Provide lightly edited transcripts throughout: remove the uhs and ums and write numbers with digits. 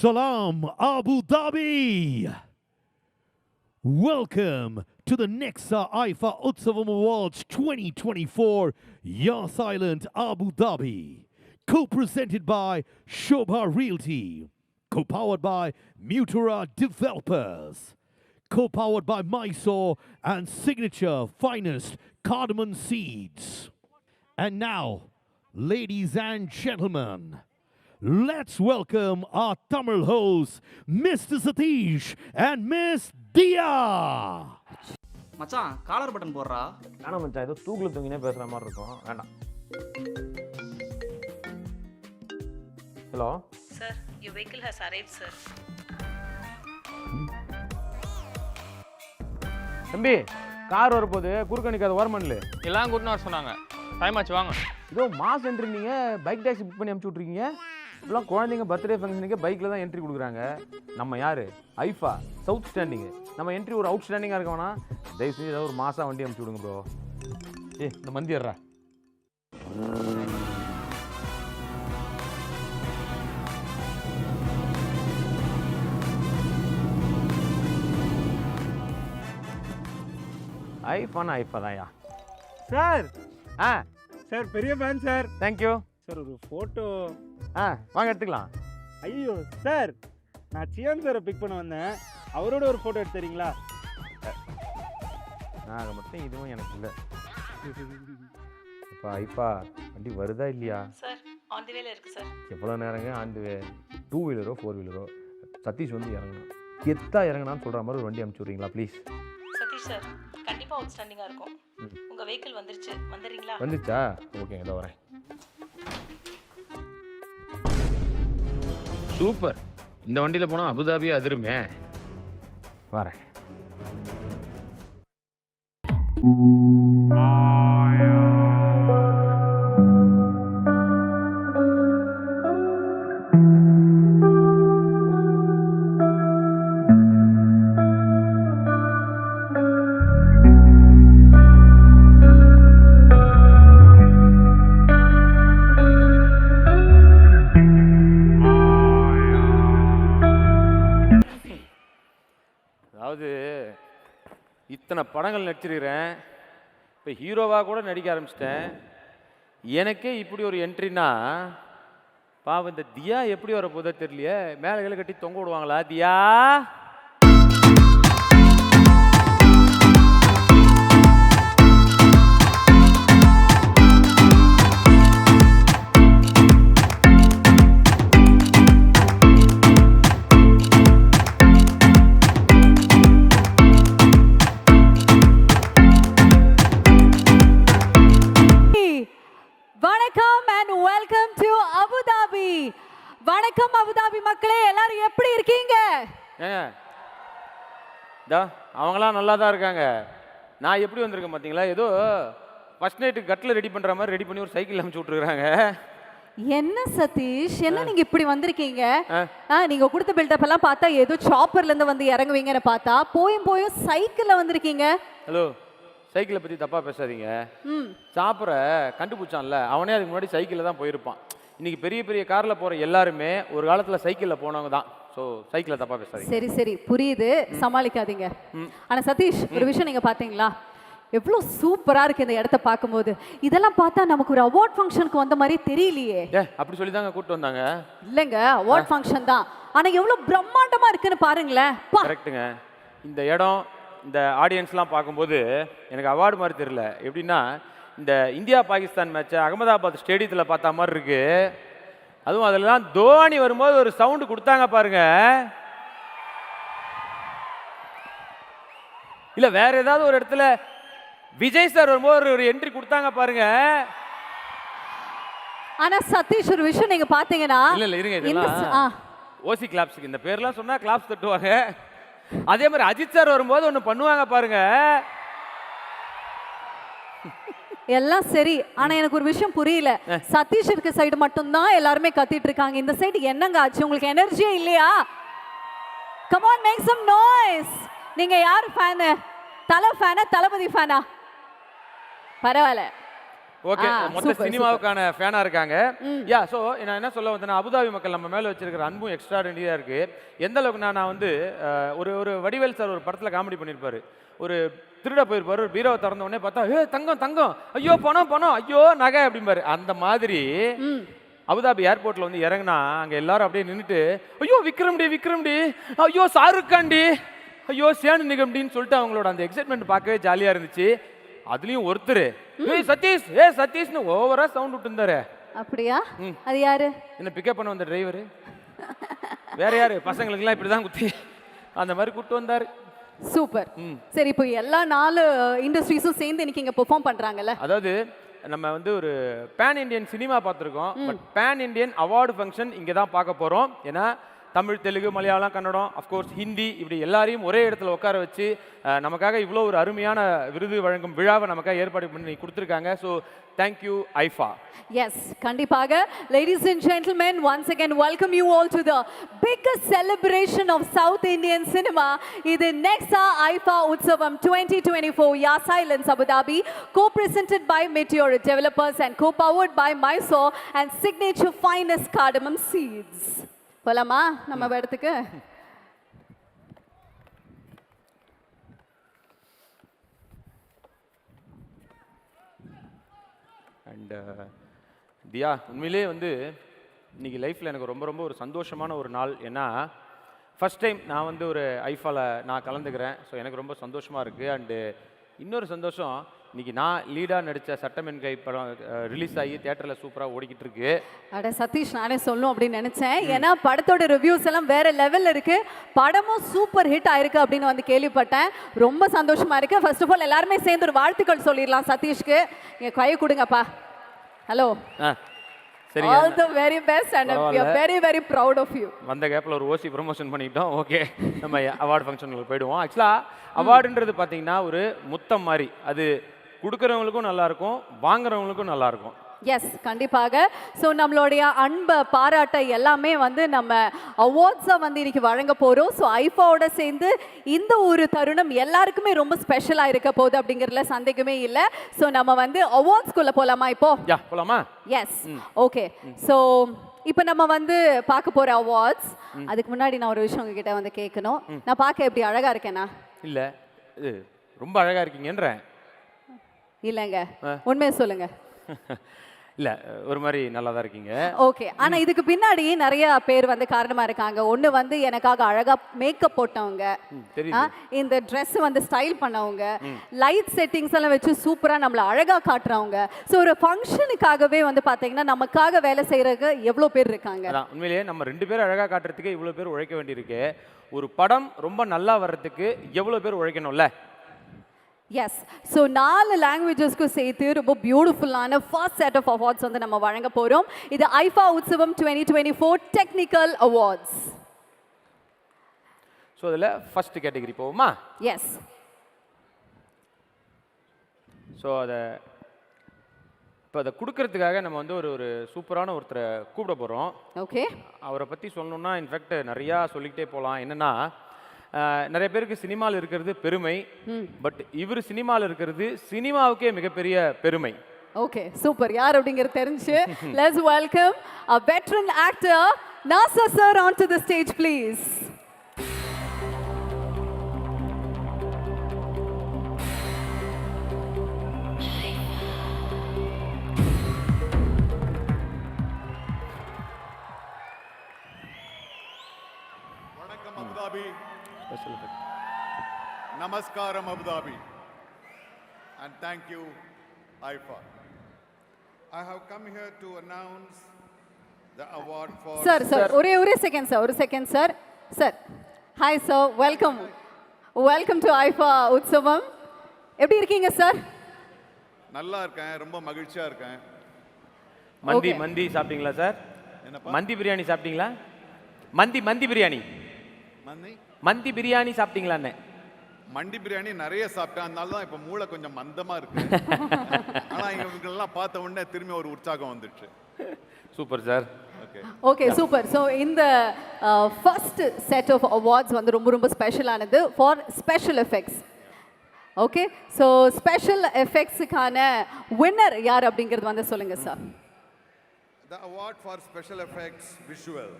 Salam Abu Dhabi. Welcome to the Nexa IFA Utsavam Awards 2024 Yas Island Abu Dhabi. Co-presented by Shobha Realty. Co-powered by Mutura Developers. Co-powered by Mysore and Signature Finest Cardamom Seeds. And now, ladies and gentlemen, let's welcome our Tamil hosts, Mr. Satish and Miss Dia. மச்சான் collar button போடுறா. வேணாம் மச்சான், ஏதோ தூக்குல தூங்கினே பேசுற மாதிரி இருக்கும். வேண்டாம். Hello Sir, your vehicle has arrived, sir. தம்பி, கார் வரப்போகுது, குறுக்க நிற்காத ஓரமன்ல எல்லாம் கூட்டின்னு வர சொன்னாங்க. டைம் ஆச்சு வாங்க. ஏதோ மாஸ் என்ட்ரி, நீங்கள் பைக் டாக்ஸி புக் பண்ணி அனுப்பிச்சி விட்ருக்கீங்க. இப்பெல்லாம் குழந்தைங்க பர்த்டே ஃபங்க்ஷனுக்கு பைக்கில் தான் என்ட்ரி கொடுக்குறாங்க. நம்ம யார்? IIFA south standing. நம்ம என்ட்ரி ஒரு அவுட் ஸ்டாண்டிங்காக இருக்கவனா? தயவு செஞ்சு ஏதாவது ஒரு மாதம் வண்டி அனுப்பிச்சி விடுங்க ப்ரோ. இந்த மந்தி ஏறா. ஐஃபா தான்யா சார். ஆ சார் பெரிய ஃபேன் சார். தேங்க்யூ சார் ஒரு ஃபோட்டோ. வாங்க எடுத்துக்கலாம். ஐயோ சார், நான் சியான் சாரை பிக் பண்ண வந்தேன். அவரோட ஒரு ஃபோட்டோ எடுத்துறீங்களா? நாங்கள் மட்டும் இதுவும் எனக்கு இல்லை. இப்போ ஐஃபா வண்டி வருதா இல்லையா? Sir, on the way இருக்கு சார். எவ்வளோ நேரங்க ஆண்டு 2 வீலரோ 4 வீலரோ சதீஷ் வந்து இறங்கணும். எத்தா இறங்கினான்னு சொல்கிற மாதிரி ஒரு வண்டி அனுப்பிச்சி விட்றீங்களா ப்ளீஸ்? சதீஷ் சார், கண்டிப்பா அவுட்ஸ்டாண்டிங்கா இருக்கும். உங்க வெஹிக்கிள் வந்துருச்சு. வந்துறீங்களா? வந்துச்சா? ஓகேங்க, இதோ வரேன். சூப்பர். இந்த வண்டியில் போனால் அபுதாபியே அதிருமே. வரேன். அதாவது இத்தனை படங்கள் நடிச்சிருக்கிறேன், இப்போ ஹீரோவாக கூட நடிக்க ஆரம்பிச்சிட்டேன். எனக்கே இப்படி ஒரு என்ட்ரினா பாவம் இந்த தியா எப்படி வர போதோ தெரியலையே. மேலே கீழே கட்டி தொங்க விடுவாங்களா தியா? வணக்கம் and welcome to Abu Dhabi. வணக்கம் அபு தாபி மக்களே, எல்லாரும் எப்படி இருக்கீங்க? ஏங்க அவங்களாம் நல்லா தான் இருக்காங்க. நான் எப்படி வந்திருக்கேன் பார்த்தீங்களா? ஏதோ ஃபர்ஸ்ட் நைட்டு கட்டில் ரெடி பண்ணுற மாதிரி ரெடி பண்ணி ஒரு சைக்கிள் அனுப்பிச்சி விட்ருக்குறாங்க. என்ன சதீஷ், என்ன நீங்க இப்படி வந்திருக்கீங்க? நீங்க கொடுத்த பில்டப் எல்லாம் பார்த்தா ஏதோ சாப்பர்ல இருந்து வந்து இறங்குவீங்கன்னு பார்த்தா போயும் சைக்கிள்ல வந்திருக்கீங்க. ஹலோ, சைக்கிளை பற்றி தப்பாக பேசாதீங்க. சாப்பிட்ற கண்டுபிடிச்சான்ல, அவனே அதுக்கு முன்னாடி சைக்கிளில் தான் போயிருப்பான். இன்னைக்கு பெரிய பெரிய காரில் போகிற எல்லாருமே ஒரு காலத்தில் சைக்கிளில் போனவங்க தான். ஸோ சைக்கிளை தப்பாக பேசாதீங்க. சரி புரியுது, சமாளிக்காதீங்க. ஆனால் சதீஷ், ஒரு விஷயம் நீங்கள் பார்த்தீங்களா? எவ்வளோ சூப்பராக இருக்கு இந்த இடத்த பார்க்கும்போது. இதெல்லாம் பார்த்தா நமக்கு ஒரு அவார்ட் ஃபங்க்ஷனுக்கு வந்த மாதிரி தெரியலையே. அப்படி சொல்லி தாங்க கூப்பிட்டு வந்தாங்க. இல்லைங்க, அவார்ட் ஃபங்க்ஷன் தான், ஆனால் எவ்வளோ பிரம்மாண்டமாக இருக்குன்னு பாருங்களேன். கரெக்டுங்க. இந்த இடம், இந்த ஆடியன்ஸ்லாம் பார்க்கும்போது எனக்கு அவார்டு மாதிரி தெரியல. எப்படின்னா இந்த இந்தியா பாகிஸ்தான் மேட்சை அகமதாபாத் ஸ்டேடியத்தில் பார்த்த மாதிரி இருக்கு. அதுவும் அதிலலாம் தோனி வரும்போது ஒரு சவுண்டு கொடுத்தாங்க பாருங்க. இல்லை வேற ஏதாவது ஒரு இடத்துல விஜய் சார் வரும்போது ஒரு என்ட்ரி கொடுத்தாங்க பாருங்க. ஆனா சதீஷ், ஒரு விஷயம் நீங்க பாத்தீங்கன்னா, இல்ல இருங்க, இதெல்லாம் ஓசி கிளாப்ஸுக்கு இந்த பேர்லாம் சொன்னா கிளாப்ஸ் தட்டுவாங்க. அதே மாதிரி அஜித் சார் வரும்போது ஒன்று பண்ணுவாங்க பாருங்க. எல்லாம் சரி, ஆனா எனக்கு ஒரு விஷயம் புரியல. சதீஷ் இருக்க சைடு மட்டும்தான் எல்லாருமே கத்திட்டு இருக்காங்க. இந்த சைடு என்னங்க ஆச்சு? உங்களுக்கு எனர்ஜியே இல்லையா? Come on, make some noise. நீங்க யார் ஃபேன்? தல ஃபேனா தளபதி ஃபேனா? பரவாயில்ல, ஓகே மொத்த super, சினிமாவுக்கான ஃபேனா இருக்காங்க யா ஸோ நான் என்ன சொல்ல வந்தேன்னா அபுதாபி மக்கள் நம்ம மேல வச்சிருக்கிற அன்பும் எக்ஸ்ட்ராடினரியா இருக்கு எந்த அளவுக்கு நான் வந்து ஒரு வடிவேல் சார் ஒரு படத்துல காமெடி பண்ணியிருப்பாரு ஒரு திருட போயிருப்பாரு ஒரு பீரோவை திறந்த உடனே பார்த்தா தங்கம் தங்கம் ஐயோ பணம் ஐயோ நகை அப்படிம்பாரு அந்த மாதிரி அபுதாபி ஏர்போர்ட்ல வந்து இறங்கினா அங்க எல்லாரும் அப்படியே நின்றுட்டு ஐயோ விக்ரம்டி ஐயோ ஷாருக் கான்டி ஐயோ சேனு நிகம்டின்னு சொல்லிட்டு அவங்களோட அந்த எக்ஸைட்மெண்ட் பார்க்கவே ஜாலியா இருந்துச்சு அதுலயும் ஒருத்தர் சதீஷ்னு ஓவரா சவுண்ட் விட்டு இருந்தாரு அப்படியா அது யாரு என்ன பிக்கப் பண்ண வந்த டிரைவர் வேற யாரு பசங்களுக்கு எல்லாம் இப்படிதான் குத்தி அந்த மாதிரி கூப்பிட்டு வந்தாரு சூப்பர் சரி இப்போ எல்லா 4 இண்டஸ்ட்ரீஸும் சேர்ந்து இன்னைக்கு இங்க பெர்ஃபார்ம் பண்றாங்கல்ல அதாவது நம்ம வந்து ஒரு பேன் இண்டியன் சினிமா பார்த்துருக்கோம் but pan Indian award function இங்கே தான் பார்க்க போகிறோம் ஏன்னா தமிழ் தெலுங்கு மலையாளம் கன்னடம் அஃப்கோர்ஸ் ஹிந்தி இப்படி எல்லாரையும் ஒரே இடத்துல உட்கார வச்சு நமக்காக இவ்வளோ ஒரு அருமையான விருது வழங்கும் விழாவை நமக்காக ஏற்பாடு பண்ணி கொடுத்துருக்காங்க ஸோ தேங்க்யூ ஐஃபா Yes, கண்டிப்பாக ladies and gentlemen, once again welcome you all to the biggest celebration of South Indian cinema. இது Nexa IFA Utsavam 2024 Ya Silence Abu Dhabi, co-presented by Meteor Developers and co-powered by Mysore and Signature Finest Cardamom Seeds. போலாமா நம்ம இடத்துக்கு and தியா உண்மையிலே வந்து இன்னைக்கு லைஃப்பில் எனக்கு ரொம்ப ரொம்ப ஒரு சந்தோஷமான ஒரு நாள் ஏன்னா ஃபஸ்ட் டைம் நான் வந்து ஒரு ஐஃபாவில் நான் கலந்துக்கிறேன் ஸோ எனக்கு ரொம்ப சந்தோஷமாக இருக்குது அண்டு இன்னொரு சந்தோஷம் இன்னைக்கு நான் லீடாக நடித்த சட்டமென் கை படம் ரிலீஸ் ஆகி தியேட்டரில் சூப்பராக ஓடிக்கிட்டு இருக்கு அட சதீஷ் நானே சொல்லணும் அப்படின்னு நினைச்சேன் ஏன்னா படத்தோட ரிவ்யூஸ் எல்லாம் வேற லெவல்ல இருக்கு படமும் சூப்பர் ஹிட் ஆயிருக்கு அப்படின்னு வந்து கேள்விப்பட்டேன் ரொம்ப சந்தோஷமா இருக்கு ஃபர்ஸ்ட் ஆஃப் ஆல் எல்லாருமே சேர்ந்து ஒரு வாழ்த்துக்கள் சொல்லிடலாம் சதீஷ்க்கு இங்க கை கொடுங்கப்பா ஹலோ சரி all the very best and we are very very proud of you வந்த கேப்பில் ஒரு ஓசி ப்ரமோஷன் பண்ணிட்டோம் ஓகே நம்ம அவார்டு ஃபங்க்ஷனுக்கு போயிடுவோம் ஆக்சுவலாக அவார்டுன்றது பார்த்தீங்கன்னா ஒரு முத்தம் மாதிரி அது கொடுக்குறவங்களுக்கும் நல்லா இருக்கும் வாங்குறவங்களுக்கும் நல்லா இருக்கும் எஸ் கண்டிப்பாக ஸோ நம்மளுடைய அன்பை பாராட்ட எல்லாமே வந்து நம்ம அவார்ட்ஸை வந்து இன்னைக்கு வழங்க போகிறோம் ஸோ ஐஃபாவோட சேர்ந்து இந்த ஒரு தருணம் எல்லாருக்குமே ரொம்ப ஸ்பெஷலாக இருக்க போகுது அப்படிங்கிறதுல சந்தேகமே இல்லை ஸோ நம்ம வந்து அவார்ட்ஸ்குள்ளே போகலாமா இப்போ போகலாமா எஸ் ஓகே ஸோ இப்போ நம்ம வந்து பார்க்க போகிற அவார்ட்ஸ் அதுக்கு முன்னாடி நான் ஒரு விஷயம் உங்ககிட்ட வந்து கேட்கணும் நான் பார்க்க எப்படி அழகாக இருக்கேனா இல்லை ரொம்ப அழகாக இருக்கீங்கன்றேன் இல்லைங்க உண்மையை சொல்லுங்க இல்ல ஒரு மாதிரி நல்லா தான் இருக்கீங்க ஓகே ஆனா இதுக்கு பின்னாடி நிறைய பேர் வந்து காரணமா இருக்காங்க ஒண்ணு வந்து எனக்காக அழகா மேக்கப் போட்டவங்க இந்த Dress வந்து ஸ்டைல் பண்ணவங்க லைட் செட்டிங்ஸ் எல்லாம் வச்சு சூப்பரா நம்மள அழகா காட்டுறவங்க சோ ஒரு ஃபங்க்ஷனுக்காகவே வந்து பாத்தீங்கன்னா நமக்காக வேலை செய்யறதுக்கு எவ்வளவு பேர் இருக்காங்க அதான் உண்மையிலேயே நம்ம 2 பேர் அழகா காட்டுறதுக்கு இவ்வளவு பேர் உழைக்க வேண்டியிருக்கு ஒரு படம் ரொம்ப நல்லா வர்றதுக்கு எவ்வளவு பேர் உழைக்கணும்ல எஸ் ஸோ 4 லாங்குவேஜஸ்க்கு சேர்த்து ரொம்ப பியூட்டிஃபுல்லான ஃபர்ஸ்ட் செட் ஆஃப் அவார்ட்ஸ் வந்து நம்ம வழங்க போகிறோம் இது ஐஃபா உற்சவம் 2024 டெக்னிக்கல் அவார்ட்ஸ் ஸோ அதில் ஃபர்ஸ்ட் கேட்டகரி போவோமா எஸ் ஸோ இப்போ அதை கொடுக்கறதுக்காக நம்ம வந்து ஒரு சூப்பரான ஒருத்தரை கூப்பிட போகிறோம் ஓகே அவரை பற்றி சொல்லணும்னா இன்ஃபேக்ட் நிறையா சொல்லிக்கிட்டே போகலாம் என்னென்னா நிறைய பேருக்கு சினிமாவில் இருக்கிறது பெருமை பட் இவர் சினிமாவில் இருக்கிறது சினிமாவுக்கே மிகப்பெரிய பெருமை ஓகே சூப்பர் யார் அப்படிங்கிறது தெரிஞ்சு let's welcome a veteran actor Nasser sir onto the stage please வணக்கம் Abu Dhabi Namaskaram Abu Dhabi and thank you IFA. I have come here to announce the award for Sir ஒரே second sir Hi sir welcome to IFA உற்சவம் எப்படி இருக்கீங்க sir நல்லா இருக்கேன் ரொம்ப மகிழ்ச்சியா இருக்கேன் மந்தி சாப்பிட்டீங்களா சார் மந்தி பிரியாணி சாப்பிட்டீங்களா மந்தி பிரியாணி மந்தி பிரியாணி சாப்பிட்டீங்களான்னு மண்டி பிரியாணி நிறைய சாப்பிட்டேன் அதனால தான் இப்போ மூளை கொஞ்சம் மந்தமா இருக்கு ஆனா இவங்களெல்லாம் பார்த்த உடனே திரும்பி ஒரு உற்சாகம் வந்துடுச்சு super sir okay super so இந்த ஃபர்ஸ்ட் செட் ஆஃப் அவார்ட்ஸ் வந்து ரொம்ப ரொம்ப ஸ்பெஷலானது for special effects okay so special எஃபெக்ட்ஸுக்கான வின்னர் யார் அப்படிங்கிறது வந்து சொல்லுங்க sir. The award for special effects visual.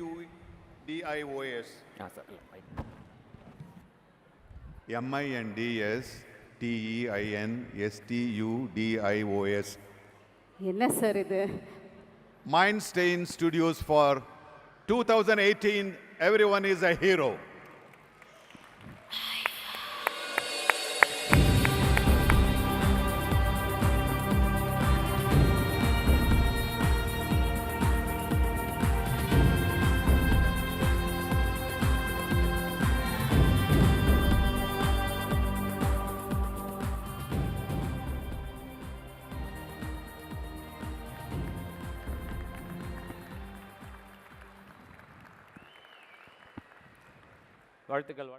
MINDSTEINSTUDIOS. MINDSTEINSTUDIOS. என்ன சார் இது? Mindstain Studios for 2018. Everyone is a hero. வாழ்த்துக்கள்.